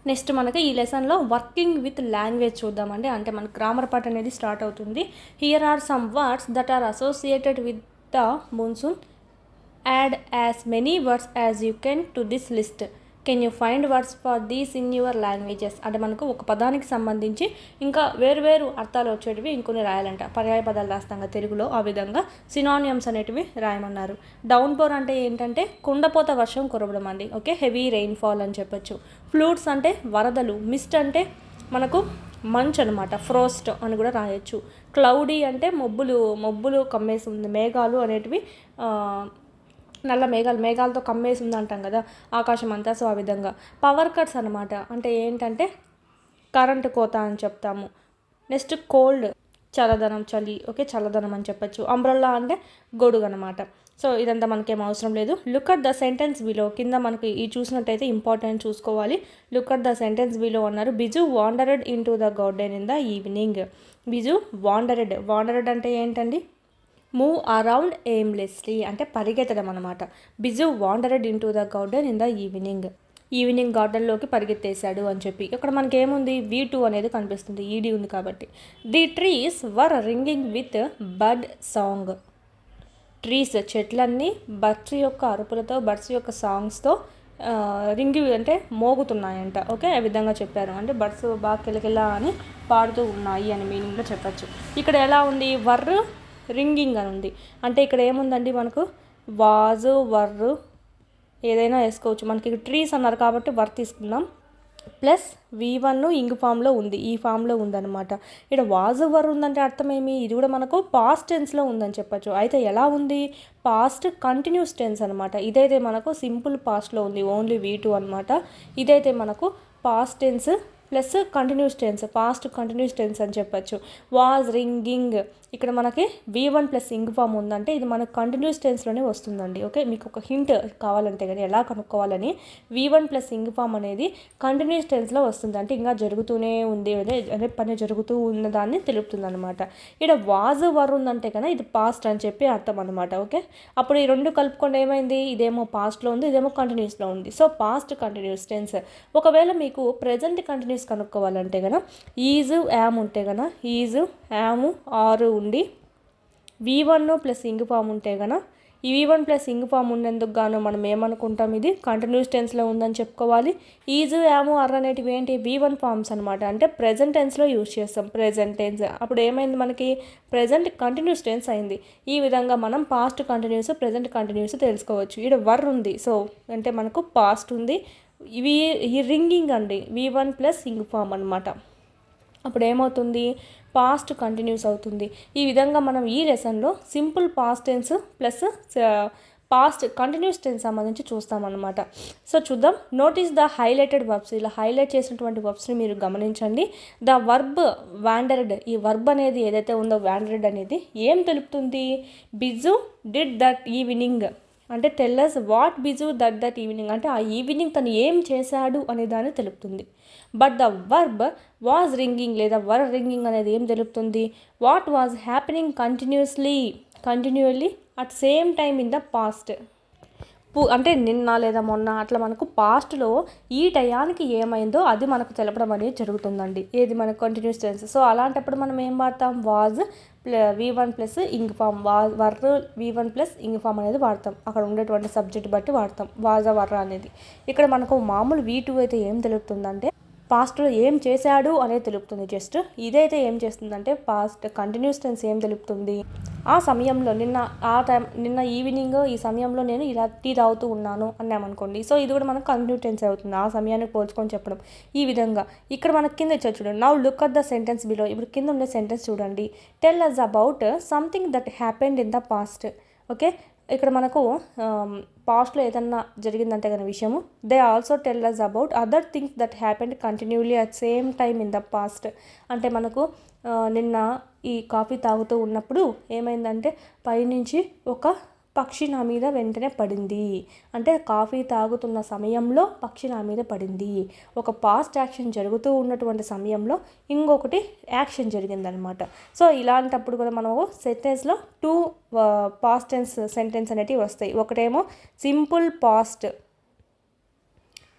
Next మనకి ఈ లెసన్లో వర్కింగ్ విత్ లాంగ్వేజ్ చూద్దామండి. అంటే మన గ్రామర్ పార్ట్ అనేది స్టార్ట్ అవుతుంది. Here are some words that are associated with the monsoon. Add as many words as you can to this list. Can you find words for these in your languages. అంటే మనకు ఒక పదానికి సంబంధించి ఇంకా వేరు అర్థాలు వచ్చేటివి ఇంకొన్ని రాయాలంట. పర్యాయ పదాలు రాస్తాం తెలుగులో, ఆ విధంగా సినానియమ్స్ అనేటివి రాయమన్నారు. డౌన్ పోర్ అంటే ఏంటంటే కుండపోత వర్షం కురవడం అండి. ఓకే, హెవీ రెయిన్ఫాల్ అని చెప్పొచ్చు. ఫ్లూట్స్ అంటే వరదలు. మిస్ట్ అంటే మనకు మంచు అనమాట, ఫ్రోస్ట్ అని కూడా రాయొచ్చు. క్లౌడీ అంటే మొబ్బులు కమ్మేసి ఉంది, మేఘాలు అనేటివి నల్ల మేఘాలతో కమ్మేసి ఉంది అంటాం కదా ఆకాశం అంతా. సో ఆ విధంగా. పవర్ కట్స్ అనమాట, అంటే ఏంటంటే కరెంటు కోత అని చెప్తాము. నెక్స్ట్ కోల్డ్, చల్లదనం, చలి. ఓకే, చల్లదనం అని చెప్పచ్చు. అంబ్రెల్లా అంటే గొడుగు అనమాట. సో ఇదంతా మనకేం అవసరం లేదు. Look at the sentence below. కింద మనకి ఈ చూసినట్టయితే ఇంపార్టెంట్ చూసుకోవాలి. Look at the sentence below అన్నారు. Biju wandered into the garden in the evening. Biju wandered అంటే ఏంటండి? మూవ్ అరౌండ్ ఎయిమ్లెస్లీ అంటే పరిగెత్తడం అనమాట. Biju wandered into the garden in the evening గార్డెన్లోకి పరిగెత్తేశాడు అని చెప్పి. ఇక్కడ మనకి ఏముంది? V2 అనేది కనిపిస్తుంది, ఈడీ ఉంది కాబట్టి. The trees were ringing with bird song. Trees చెట్లన్నీ బర్డ్స్ యొక్క అరుపులతో, బర్డ్స్ యొక్క సాంగ్స్తో రింగి అంటే మోగుతున్నాయంట. ఓకే, ఆ విధంగా చెప్పారు. అంటే బర్డ్స్ బాగా కిలకిలా అని పాడుతూ ఉన్నాయి అని మీనింగ్లో చెప్పచ్చు. ఇక్కడ ఎలా ఉంది? వర్రు రింగింగ్ అని ఉంది. అంటే ఇక్కడ ఏముందండి మనకు? వాజు వర్రు ఏదైనా వేసుకోవచ్చు. మనకి ఇక్కడ ట్రీస్ అన్నారు కాబట్టి వర్ తీసుకుందాం. ప్లస్ V1 ఇంగ్ ఫామ్లో ఉంది, ఈ ఫామ్లో ఉందన్నమాట. ఇక్కడ వాజు వర్ ఉందంటే అర్థం ఏమి? ఇది కూడా మనకు పాస్ట్ టెన్స్లో ఉందని చెప్పచ్చు. అయితే ఎలా ఉంది? పాస్ట్ కంటిన్యూస్ టెన్స్ అనమాట. ఇదైతే మనకు సింపుల్ పాస్ట్లో ఉంది, ఓన్లీ V2 అనమాట. ఇదైతే మనకు past tense plus continuous tense, past continuous tense అని చెప్పచ్చు. వాజ్ రింగింగ్, ఇక్కడ మనకి V1 ప్లస్ ఇంగ్ ఫామ్ ఉందంటే ఇది మనకు కంటిన్యూస్ టెన్స్లోనే వస్తుందండి. ఓకే, మీకు ఒక హింట్ కావాలంటే కానీ ఎలా కనుక్కోవాలని, V1 ప్లస్ ఇంగ్ ఫామ్ అనేది కంటిన్యూస్ టెన్స్లో వస్తుంది. అంటే ఇంకా జరుగుతూనే ఉంది, అదే పని జరుగుతూ ఉన్నదాన్ని తెలుపుతుంది అనమాట. ఇక్కడ వాజ్ వర్ ఉందంటే కన్నా ఇది పాస్ట్ అని చెప్పి అర్థం అనమాట. ఓకే, అప్పుడు ఈ రెండు కలుపుకొని ఏమైంది? ఇదేమో పాస్ట్లో ఉంది, ఇదేమో కంటిన్యూస్లో ఉంది. So past continuous tense. ఒకవేళ మీకు ప్రెజెంట్ కంటిన్యూస్ కనుక్కోవాలంటే కనుక ఈజ్ యామ్ ఉంటే కనుక ఈజ్ యామ్ ఆరు ఉండి V1 ప్లస్ ఇంగ్ ఫామ్ ఉంటే కనుక ఈ V1 ప్లస్ ఇంగ్ ఫామ్ ఉండేందుకు గాను మనం ఏమనుకుంటాం? ఇది కంటిన్యూస్ టెన్స్లో ఉందని చెప్పుకోవాలి. ఈజ్ యాము ఆర్ అనేటివి ఏంటి? V1 ఫామ్స్ అనమాట. అంటే ప్రెజెంట్ టెన్స్లో యూజ్ చేస్తాం, ప్రెజెంట్ టెన్స్. అప్పుడు ఏమైంది మనకి? ప్రెజెంట్ కంటిన్యూస్ టెన్స్ అయింది. ఈ విధంగా మనం పాస్ట్ కంటిన్యూస్, ప్రెజెంట్ కంటిన్యూస్ తెలుసుకోవచ్చు. ఇక్కడ వర్ ఉంది, సో అంటే మనకు పాస్ట్ ఉంది. ఇవి ఈ రింగింగ్ అండి, V1 ప్లస్ ఇంగ్ ఫామ్ అనమాట. అప్పుడు ఏమవుతుంది? పాస్ట్ కంటిన్యూస్ అవుతుంది. ఈ విధంగా మనం ఈ లెసన్లో simple past tense plus past continuous tense సంబంధించి చూస్తామన్నమాట. సో చూద్దాం. Notice the highlighted verbs. ఇలా హైలైట్ చేసినటువంటి వర్బ్స్ని మీరు గమనించండి. ద వర్బ్ వాండర్డ్, ఈ వర్బ్ అనేది ఏదైతే ఉందో వాండర్డ్ అనేది ఏం తెలుపుతుంది? బిజు డిడ్ దట్ ఈవినింగ్ అంటే tell us what Biju that evening అంటే ఆ ఈవినింగ్ తను ఏం చేశాడు అనే దాన్ని తెలుపుతుంది. But the verb was ringing లేదా వర్ రింగింగ్ అనేది ఏం తెలుపుతుంది? What was happening continually at same time in the past. అంటే నిన్న లేదా మొన్న అట్లా మనకు పాస్ట్లో ఈ టయానికి ఏమైందో అది మనకు తెలపడం అనేది జరుగుతుందండి. ఏది మనకు కంటిన్యూస్ టెన్స్. సో అలాంటప్పుడు మనం ఏం వాడతాం? Was V1 plus ing form, were V1 plus ing form అనేది వాడతాం. అక్కడ ఉండేటువంటి సబ్జెక్ట్ బట్టి వాడతాం వాజ వర్ర అనేది. ఇక్కడ మనకు మామూలు V2 అయితే ఏం తెలుపుతుందంటే పాస్ట్లో ఏం చేశాడు అనేది తెలుపుతుంది. జస్ట్ ఇదైతే ఏం చేస్తుందంటే పాస్ట్ కంటిన్యూస్ టెన్స్ ఏం తెలుపుతుంది? ఆ సమయంలో నిన్న ఈవినింగ్ ఈ సమయంలో నేను ఇలా టీ తాగుతూ ఉన్నాను అన్నామనుకోండి. సో ఇది కూడా మనకు కంటిన్యూ టెన్స్ అవుతుంది, ఆ సమయానికి పోల్చుకొని చెప్పడం. ఈ విధంగా ఇక్కడ మనకి కింద ఇచ్చారు చూడండి. Now look at the sentence below. ఇప్పుడు కింద ఉండే సెంటెన్స్ చూడండి. Tell us about something that happened in the past. Okay, ఇక్కడ మనకు పాస్ట్లో ఏదన్నా జరిగిందంటే కానీ విషయము. They also tell us about other things that happened continually at same time in the past. అంటే మనకు నిన్న ఈ కాఫీ తాగుతూ ఉన్నప్పుడు ఏమైందంటే పైనుంచి ఒక పక్షి నా మీద వెంటనే పడింది. అంటే కాఫీ తాగుతున్న సమయంలో పక్షి నా మీద పడింది. ఒక పాస్ట్ యాక్షన్ జరుగుతూ ఉన్నటువంటి సమయంలో ఇంకొకటి యాక్షన్ జరిగిందనమాట. సో ఇలాంటప్పుడు కూడా మనము సెంటెన్స్లో 2 పాస్ట్ టెన్స్ సెంటెన్స్ అనేటివి వస్తాయి. ఒకటేమో సింపుల్ పాస్ట్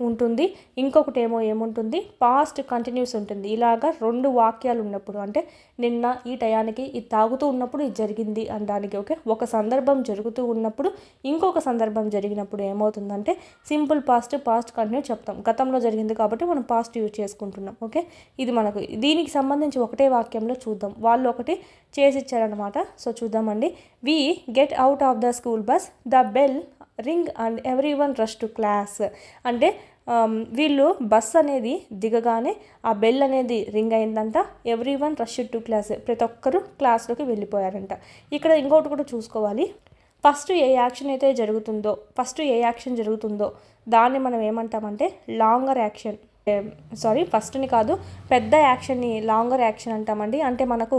ఉంటుంది. ఇంకొకటి ఏముంటుంది, పాస్ట్ కంటిన్యూస్ ఉంటుంది. ఇలాగా 2 వాక్యాలు ఉన్నప్పుడు, అంటే నిన్న ఈ టయానికి ఇది తాగుతూ ఉన్నప్పుడు ఇది జరిగింది అనడానికి. ఓకే, ఒక సందర్భం జరుగుతూ ఉన్నప్పుడు ఇంకొక సందర్భం జరిగినప్పుడు ఏమవుతుందంటే సింపుల్ పాస్ట్ కంటిన్యూ చెప్తాం. గతంలో జరిగింది కాబట్టి మనం పాస్ట్ యూజ్ చేసుకుంటున్నాం. ఓకే, ఇది మనకు దీనికి సంబంధించి ఒకటే వాక్యంలో చూద్దాం. వాళ్ళు ఒకటి చేసి ఇచ్చారనమాట. సో చూద్దామండి. We get out of the school bus, the bell ring and every one rush to class. అంటే వీళ్ళు బస్ అనేది దిగగానే ఆ బెల్ అనేది రింగ్ అయిందంట. Every one rush to class, ప్రతి ఒక్కరు క్లాస్లోకి వెళ్ళిపోయారంట. ఇక్కడ ఇంకొకటి కూడా చూసుకోవాలి. ఫస్ట్ ఏ యాక్షన్ జరుగుతుందో దాన్ని మనం ఏమంటామంటే లాంగర్ యాక్షన్. ఫస్ట్ని కాదు, పెద్ద యాక్షన్ని లాంగర్ యాక్షన్ అంటామండి. అంటే మనకు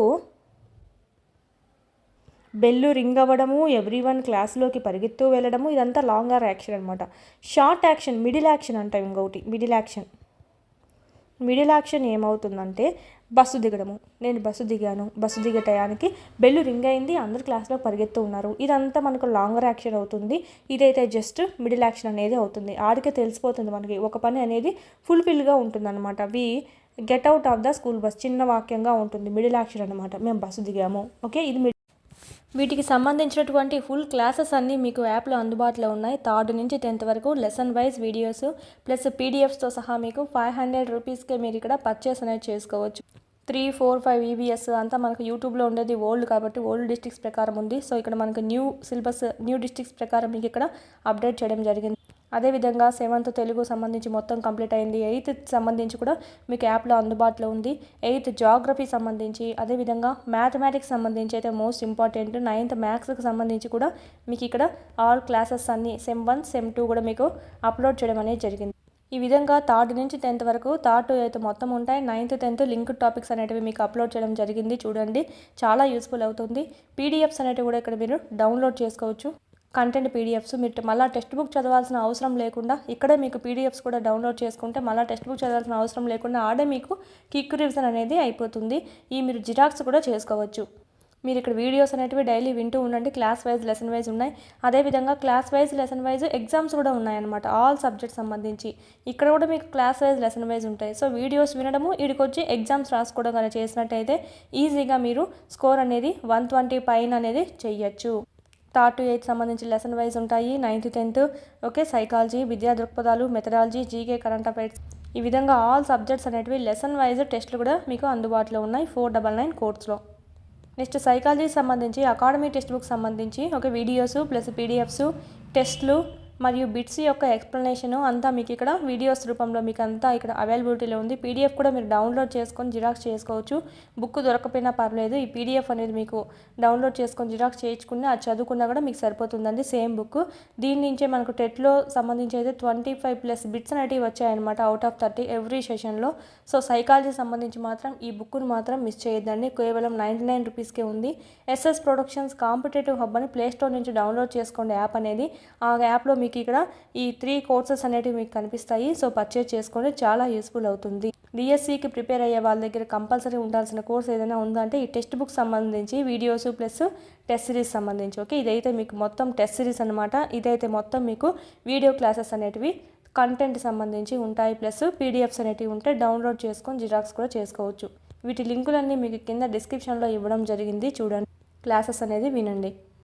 బెల్లు రింగ్ అవ్వడము, ఎవ్రీవన్ క్లాస్లోకి పరిగెత్తు వెళ్ళడము, ఇదంతా లాంగర్ యాక్షన్ అనమాట. షార్ట్ యాక్షన్, మిడిల్ యాక్షన్ అంటాం. ఇంకొకటి మిడిల్ యాక్షన్ ఏమవుతుందంటే బస్సు దిగడము. నేను బస్సు దిగాను, బస్సు దిగే టయానికి బెల్లు రింగ్ అయింది, అందరు క్లాస్లో పరిగెత్తు ఉన్నారు. ఇదంతా మనకు లాంగర్ యాక్షన్ అవుతుంది. ఇదైతే జస్ట్ మిడిల్ యాక్షన్ అనేది అవుతుంది. ఆడికే తెలిసిపోతుంది మనకి ఒక పని అనేది ఫుల్ఫిల్గా ఉంటుంది అనమాట. We get out of the school bus చిన్న వాక్యంగా ఉంటుంది, మిడిల్ యాక్షన్ అనమాట. మేము బస్సు దిగాము. ఓకే, ఇది వీటికి సంబంధించినటువంటి ఫుల్ క్లాసెస్ అన్నీ మీకు యాప్లో అందుబాటులో ఉన్నాయి. 3rd నుంచి 10th వరకు లెసన్ వైజ్ వీడియోస్ ప్లస్ పీడిఎఫ్స్తో సహా మీకు 500 రూపీస్కే మీరు ఇక్కడ పర్చేస్ అనేది చేసుకోవచ్చు. 3, 4, 5 ఈవీఎస్ అంతా మనకు యూట్యూబ్లో ఉండేది ఓల్డ్ కాబట్టి ఓల్డ్ డిస్ట్రిక్ట్స్ ప్రకారం ఉంది. సో ఇక్కడ మనకు న్యూ సిలబస్, న్యూ డిస్ట్రిక్ట్స్ ప్రకారం మీకు ఇక్కడ అప్డేట్ చేయడం జరిగింది. అదేవిధంగా 7th తెలుగు సంబంధించి మొత్తం కంప్లీట్ అయింది. 8th సంబంధించి కూడా మీకు యాప్లో అందుబాటులో ఉంది. 8th జాగ్రఫీ సంబంధించి, అదేవిధంగా మ్యాథమెటిక్స్ సంబంధించి అయితే మోస్ట్ ఇంపార్టెంట్ 9th మ్యాథ్స్కి సంబంధించి కూడా మీకు ఇక్కడ ఆల్ క్లాసెస్ అన్నీ సెమ్ 1, సెమ్ 2 కూడా మీకు అప్లోడ్ చేయడం అనేది జరిగింది. ఈ విధంగా 3rd నుంచి 10th వరకు 3rd to 8th మొత్తం ఉంటాయి. 9th, 10th లింక్డ్ టాపిక్స్ అనేటివి మీకు అప్లోడ్ చేయడం జరిగింది. చూడండి, చాలా యూస్ఫుల్ అవుతుంది. పీడిఎఫ్స్ అనేటివి కూడా ఇక్కడ మీరు డౌన్లోడ్ చేసుకోవచ్చు. కంటెంట్ పీడిఎఫ్స్ మీరు మళ్ళీ టెక్స్ట్ బుక్ చదవాల్సిన అవసరం లేకుండా ఇక్కడే మీకు పీడిఎఫ్స్ కూడా డౌన్లోడ్ చేసుకుంటే మళ్ళీ టెక్స్ట్ బుక్ చదవాల్సిన అవసరం లేకుండా ఆడే మీకు క్విక్ రివిజన్ అనేది అయిపోతుంది. మీరు జిరాక్స్ కూడా చేసుకోవచ్చు. మీరు ఇక్కడ వీడియోస్ అనేటివి డైలీ వింటూ ఉండండి. క్లాస్ వైజ్, లెసన్ వైజ్ ఉన్నాయి. అదేవిధంగా class wise, lesson wise exams కూడా ఉన్నాయన్నమాట. ఆల్ సబ్జెక్ట్స్ సంబంధించి ఇక్కడ కూడా మీకు క్లాస్ వైజ్, లెసన్ వైజ్ ఉంటాయి. సో వీడియోస్ వినడము, ఇక్కడికొచ్చి ఎగ్జామ్స్ రాసుకోవడం కానీ చేసినట్టయితే ఈజీగా మీరు స్కోర్ అనేది 120 పైన అనేది చెయ్యొచ్చు. 3rd to 8th సంబంధించి లెసన్ వైజ్ ఉంటాయి. 9th, 10th ఓకే, సైకాలజీ, విద్యా దృక్పథాలు, మెథడాలజీ, జీకే, కరెంట్ అఫైర్స్, ఈ విధంగా ఆల్ సబ్జెక్ట్స్ అనేటివి లెసన్ వైజ్ టెస్టులు కూడా మీకు అందుబాటులో ఉన్నాయి 499 కోర్స్లో. నెక్స్ట్ సైకాలజీ సంబంధించి అకాడమీ టెక్స్ట్ బుక్ సంబంధించి ఒక వీడియోస్ ప్లస్ పీడిఎఫ్స్, టెస్ట్లు మరియు బిట్స్ యొక్క ఎక్స్ప్లెనేషను అంతా మీకు ఇక్కడ వీడియోస్ రూపంలో మీకు అంతా ఇక్కడ అవైలబిలిటీలో ఉంది. పీడిఎఫ్ కూడా మీరు డౌన్లోడ్ చేసుకొని జిరాక్స్ చేసుకోవచ్చు. బుక్ దొరకపోయినా పర్లేదు, ఈ పీడిఎఫ్ అనేది మీకు డౌన్లోడ్ చేసుకొని జిరాక్స్ చేయించుకుని అది చదువుకున్నా కూడా మీకు సరిపోతుందండి. Same book. దీని నుంచే మనకు టెట్లో సంబంధించి అయితే 25+ బిట్స్ అనేటివి వచ్చాయన్నమాట అవుట్ ఆఫ్ 30 ఎవ్రీ సెషన్లో. సో సైకాలజీ సంబంధించి మాత్రం ఈ బుక్ను మాత్రం మిస్ చేయొద్దండి. కేవలం 99 రూపీస్కే ఉంది. ఎస్ఎస్ ప్రొడక్షన్స్ కాంపిటేటివ్ హబ్ అని ప్లేస్టోర్ నుంచి డౌన్లోడ్ చేసుకోండి యాప్ అనేది. ఆ యాప్లో మీకు ఇక్కడ ఈ 3 కోర్సెస్ అనేటివి మీకు కనిపిస్తాయి. సో పర్చేజ్ చేసుకోండి, చాలా యూస్ఫుల్ అవుతుంది. డిఎస్సికి ప్రిపేర్ అయ్యే వాళ్ళ దగ్గర కంపల్సరీ ఉండాల్సిన కోర్స్ ఏదైనా ఉందంటే ఈ టెక్స్ట్ బుక్ సంబంధించి వీడియోస్ ప్లస్ టెస్ట్ సిరీస్ సంబంధించి. ఓకే, ఇదైతే మీకు మొత్తం టెస్ట్ సిరీస్ అనమాట. ఇదైతే మొత్తం మీకు వీడియో క్లాసెస్ అనేటివి కంటెంట్ సంబంధించి ఉంటాయి. ప్లస్ పీడిఎఫ్స్ అనేటివి ఉంటే డౌన్లోడ్ చేసుకొని జిరాక్స్ కూడా చేసుకోవచ్చు. వీటి లింకులన్నీ మీకు కింద డిస్క్రిప్షన్లో ఇవ్వడం జరిగింది. చూడండి, క్లాసెస్ అనేది వినండి.